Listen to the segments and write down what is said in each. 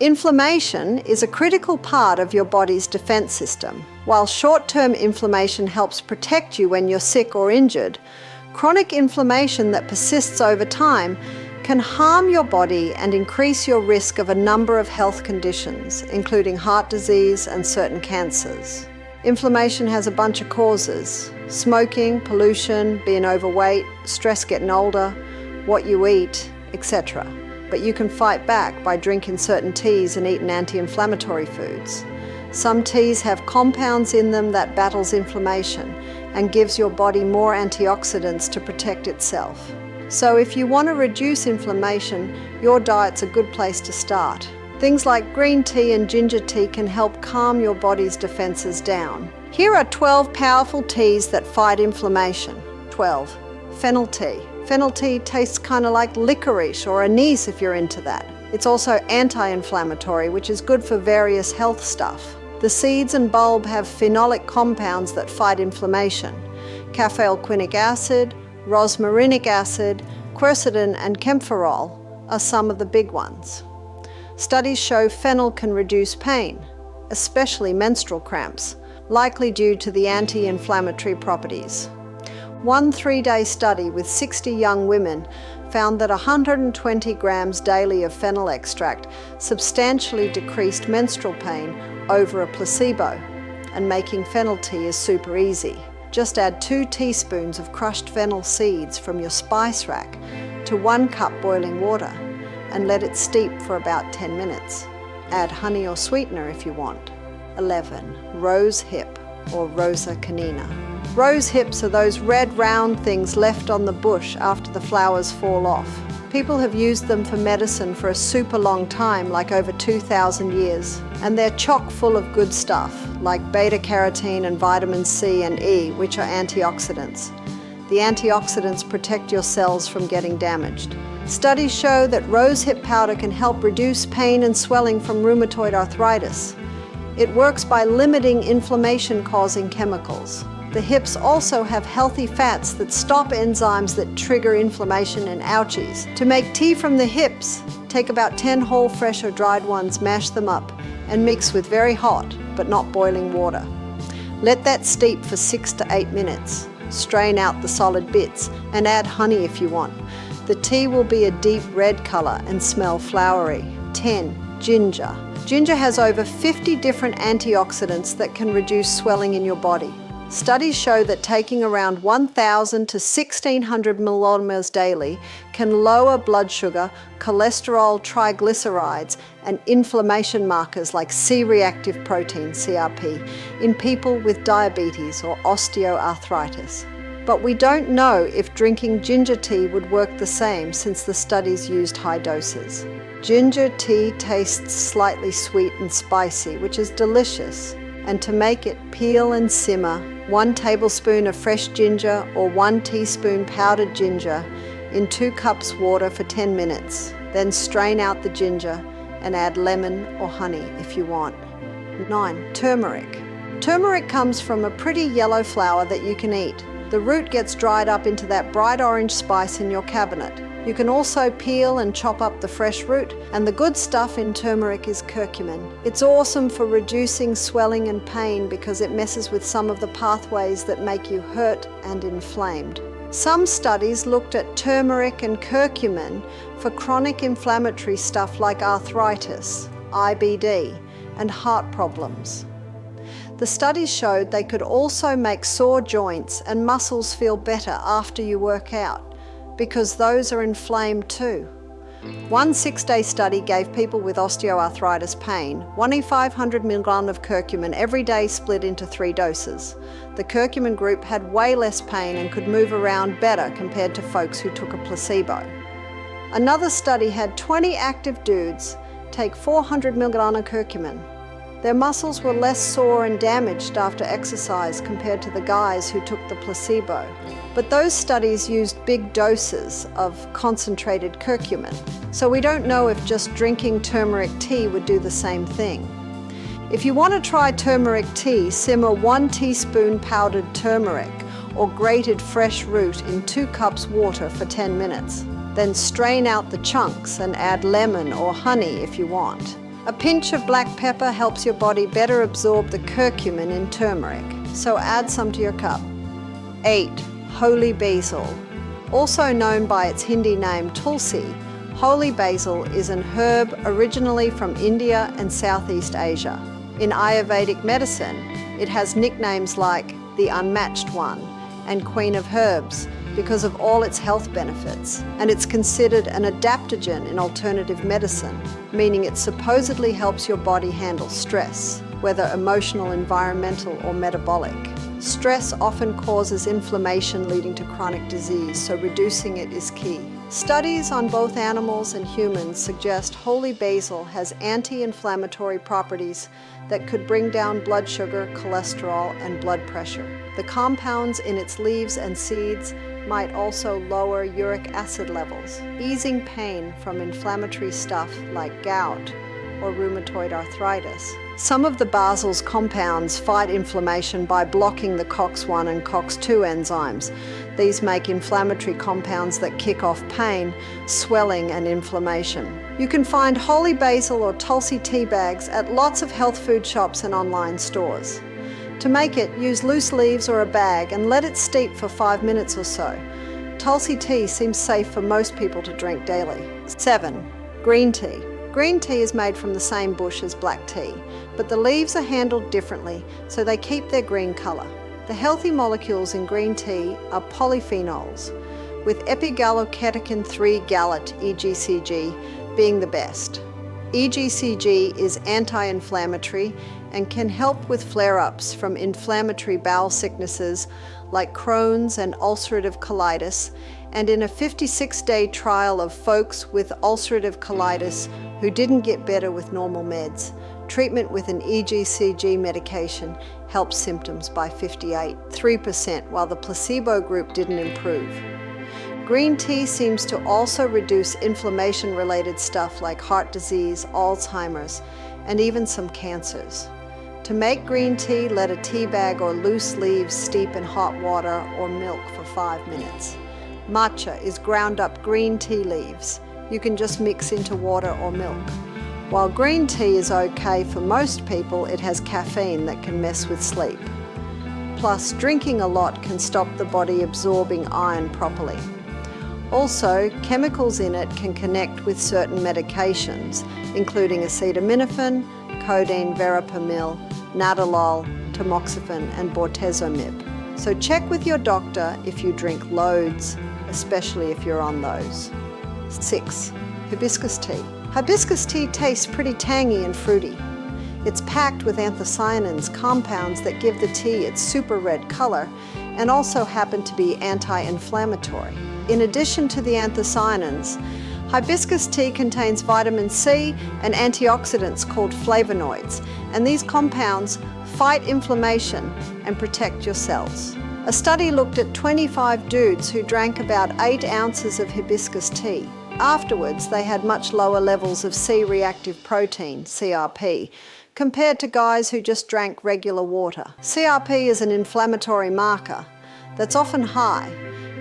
Inflammation is a critical part of your body's defense system. While short-term inflammation helps protect you when you're sick or injured, chronic inflammation that persists over time can harm your body and increase your risk of a number of health conditions, including heart disease and certain cancers. Inflammation has a bunch of causes: smoking, pollution, being overweight, stress getting older, what you eat, etc. But you can fight back by drinking certain teas and eating anti-inflammatory foods. Some teas have compounds in them that battles inflammation and gives your body more antioxidants to protect itself. So if you want to reduce inflammation, your diet's a good place to start. Things like green tea and ginger tea can help calm your body's defenses down. Here are 12 powerful teas that fight inflammation. 12. Fennel tea. Fennel tea tastes kind of like licorice or anise if you're into that. It's also anti-inflammatory, which is good for various health stuff. The seeds and bulb have phenolic compounds that fight inflammation. Caffeoquinic acid, rosmarinic acid, quercetin and camphorol are some of the big ones. Studies show fennel can reduce pain, especially menstrual cramps, likely due to the anti-inflammatory properties. One 3-day study with 60 young women found that 120 grams daily of fennel extract substantially decreased menstrual pain over a placebo, and making fennel tea is super easy. Just add 2 teaspoons of crushed fennel seeds from your spice rack to 1 cup boiling water and let it steep for about 10 minutes. Add honey or sweetener if you want. 11. Rose hip or Rosa canina. Rose hips are those red round things left on the bush after the flowers fall off. People have used them for medicine for a super long time, like over 2,000 years. And they're chock full of good stuff, like beta-carotene and vitamin C and E, which are antioxidants. The antioxidants protect your cells from getting damaged. Studies show that rosehip powder can help reduce pain and swelling from rheumatoid arthritis. It works by limiting inflammation-causing chemicals. The hips also have healthy fats that stop enzymes that trigger inflammation and ouchies. To make tea from the hips, take about 10 whole, fresh or dried ones, mash them up, and mix with very hot, but not boiling water. Let that steep for 6 to 8 minutes. Strain out the solid bits and add honey if you want. The tea will be a deep red color and smell flowery. 10. Ginger. Ginger has over 50 different antioxidants that can reduce swelling in your body. Studies show that taking around 1,000 to 1,600 milliliters daily can lower blood sugar, cholesterol, triglycerides, and inflammation markers like C-reactive protein, CRP, in people with diabetes or osteoarthritis. But we don't know if drinking ginger tea would work the same since the studies used high doses. Ginger tea tastes slightly sweet and spicy, which is delicious. And to make it, peel and simmer 1 tablespoon of fresh ginger or 1 teaspoon powdered ginger in 2 cups water for 10 minutes. Then strain out the ginger and add lemon or honey if you want. 9. Turmeric. Turmeric comes from a pretty yellow flower that you can eat. The root gets dried up into that bright orange spice in your cabinet. You can also peel and chop up the fresh root, and the good stuff in turmeric is curcumin. It's awesome for reducing swelling and pain because it messes with some of the pathways that make you hurt and inflamed. Some studies looked at turmeric and curcumin for chronic inflammatory stuff like arthritis, IBD, and heart problems. The studies showed they could also make sore joints and muscles feel better after you work out, because those are inflamed too. One 6-day study gave people with osteoarthritis pain 1,500 mg of curcumin every day split into 3 doses. The curcumin group had way less pain and could move around better compared to folks who took a placebo. Another study had 20 active dudes take 400 mg of curcumin. Their muscles were less sore and damaged after exercise compared to the guys who took the placebo. But those studies used big doses of concentrated curcumin, so we don't know if just drinking turmeric tea would do the same thing. If you want to try turmeric tea, simmer 1 teaspoon powdered turmeric or grated fresh root in 2 cups water for 10 minutes. Then strain out the chunks and add lemon or honey if you want. A pinch of black pepper helps your body better absorb the curcumin in turmeric, so add some to your cup. 8. Holy basil. Also known by its Hindi name Tulsi, holy basil is an herb originally from India and Southeast Asia. In Ayurvedic medicine, it has nicknames like the Unmatched One and Queen of Herbs because of all its health benefits, and it's considered an adaptogen in alternative medicine, meaning it supposedly helps your body handle stress, whether emotional, environmental, or metabolic. Stress often causes inflammation leading to chronic disease, so reducing it is key. Studies on both animals and humans suggest holy basil has anti-inflammatory properties that could bring down blood sugar, cholesterol, and blood pressure. The compounds in its leaves and seeds might also lower uric acid levels, easing pain from inflammatory stuff like gout or rheumatoid arthritis. Some of the basil's compounds fight inflammation by blocking the COX-1 and COX-2 enzymes. These make inflammatory compounds that kick off pain, swelling, and inflammation. You can find holy basil or Tulsi tea bags at lots of health food shops and online stores. To make it, use loose leaves or a bag and let it steep for 5 minutes or so. Tulsi tea seems safe for most people to drink daily. 7. Green tea. Green tea is made from the same bush as black tea, but the leaves are handled differently, so they keep their green colour. The healthy molecules in green tea are polyphenols, with epigallocatechin 3 gallate, EGCG, being the best. EGCG is anti-inflammatory and can help with flare-ups from inflammatory bowel sicknesses like Crohn's and ulcerative colitis, and in a 56-day trial of folks with ulcerative colitis who didn't get better with normal meds, treatment with an EGCG medication helped symptoms by 3%, while the placebo group didn't improve. Green tea seems to also reduce inflammation-related stuff like heart disease, Alzheimer's, and even some cancers. To make green tea, let a tea bag or loose leaves steep in hot water or milk for 5 minutes. Matcha is ground up green tea leaves. You can just mix into water or milk. While green tea is okay for most people, it has caffeine that can mess with sleep. Plus, drinking a lot can stop the body absorbing iron properly. Also, chemicals in it can connect with certain medications, including acetaminophen, codeine, verapamil, nadolol, tamoxifen, and bortezomib. So check with your doctor if you drink loads, especially if you're on those. 6. Hibiscus tea. Hibiscus tea tastes pretty tangy and fruity. It's packed with anthocyanins, compounds that give the tea its super red color and also happen to be anti-inflammatory. In addition to the anthocyanins, hibiscus tea contains vitamin C and antioxidants called flavonoids, and these compounds fight inflammation and protect your cells. A study looked at 25 dudes who drank about 8 ounces of hibiscus tea. Afterwards, they had much lower levels of C-reactive protein, CRP, compared to guys who just drank regular water. CRP is an inflammatory marker that's often high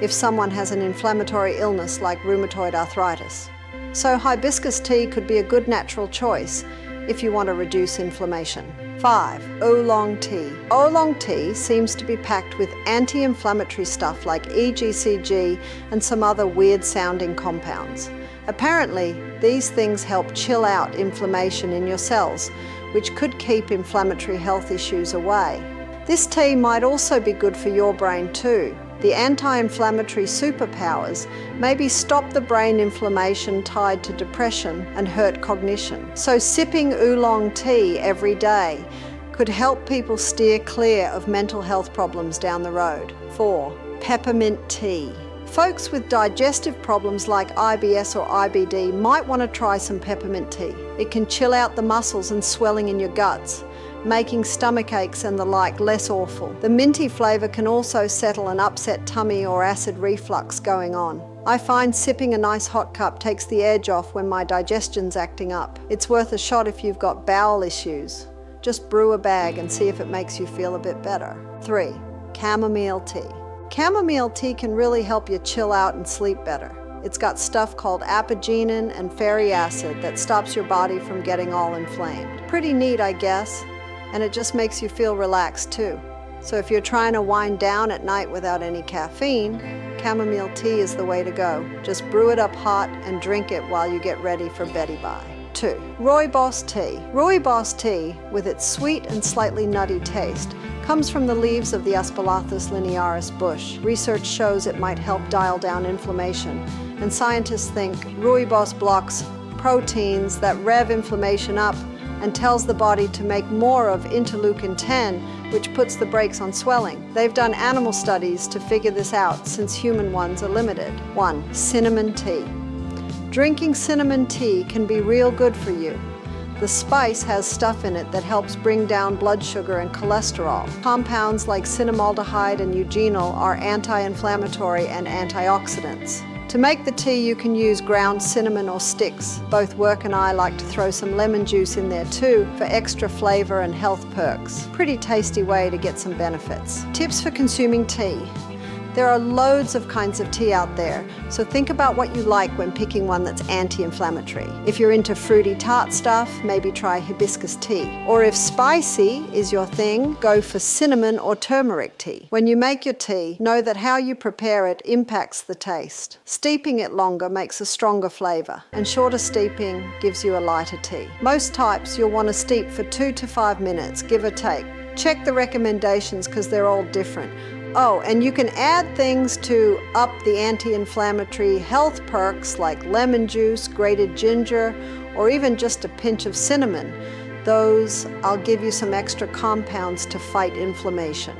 if someone has an inflammatory illness like rheumatoid arthritis. So hibiscus tea could be a good natural choice if you want to reduce inflammation. 5. Oolong tea. Oolong tea seems to be packed with anti-inflammatory stuff like EGCG and some other weird-sounding compounds. Apparently, these things help chill out inflammation in your cells, which could keep inflammatory health issues away. This tea might also be good for your brain too. The anti-inflammatory superpowers maybe stop the brain inflammation tied to depression and hurt cognition. So sipping oolong tea every day could help people steer clear of mental health problems down the road. 4. Peppermint tea. Folks with digestive problems like IBS or IBD might want to try some peppermint tea. It can chill out the muscles and swelling in your guts, making stomach aches and the like less awful. The minty flavour can also settle an upset tummy or acid reflux going on. I find sipping a nice hot cup takes the edge off when my digestion's acting up. It's worth a shot if you've got bowel issues. Just brew a bag and see if it makes you feel a bit better. 3. Chamomile tea. Chamomile tea can really help you chill out and sleep better. It's got stuff called apigenin and feric acid that stops your body from getting all inflamed. Pretty neat, I guess, and it just makes you feel relaxed too. So if you're trying to wind down at night without any caffeine, chamomile tea is the way to go. Just brew it up hot and drink it while you get ready for beddy-bye. 2. Rooibos tea. Rooibos tea, with its sweet and slightly nutty taste, comes from the leaves of the Aspalathus linearis bush. Research shows it might help dial down inflammation, and scientists think rooibos blocks proteins that rev inflammation up and tells the body to make more of interleukin 10, which puts the brakes on swelling. They've done animal studies to figure this out since human ones are limited. 1. Cinnamon tea. Drinking cinnamon tea can be real good for you. The spice has stuff in it that helps bring down blood sugar and cholesterol. Compounds like cinnamaldehyde and eugenol are anti-inflammatory and antioxidants. To make the tea, you can use ground cinnamon or sticks. Both Work and I like to throw some lemon juice in there too for extra flavor and health perks. Pretty tasty way to get some benefits. Tips for consuming tea. There are loads of kinds of tea out there, so think about what you like when picking one that's anti-inflammatory. If you're into fruity tart stuff, maybe try hibiscus tea. Or if spicy is your thing, go for cinnamon or turmeric tea. When you make your tea, know that how you prepare it impacts the taste. Steeping it longer makes a stronger flavor, and shorter steeping gives you a lighter tea. Most types you'll want to steep for 2 to 5 minutes, give or take. Check the recommendations because they're all different. Oh, and you can add things to up the anti-inflammatory health perks like lemon juice, grated ginger, or even just a pinch of cinnamon. Those, I'll give you some extra compounds to fight inflammation.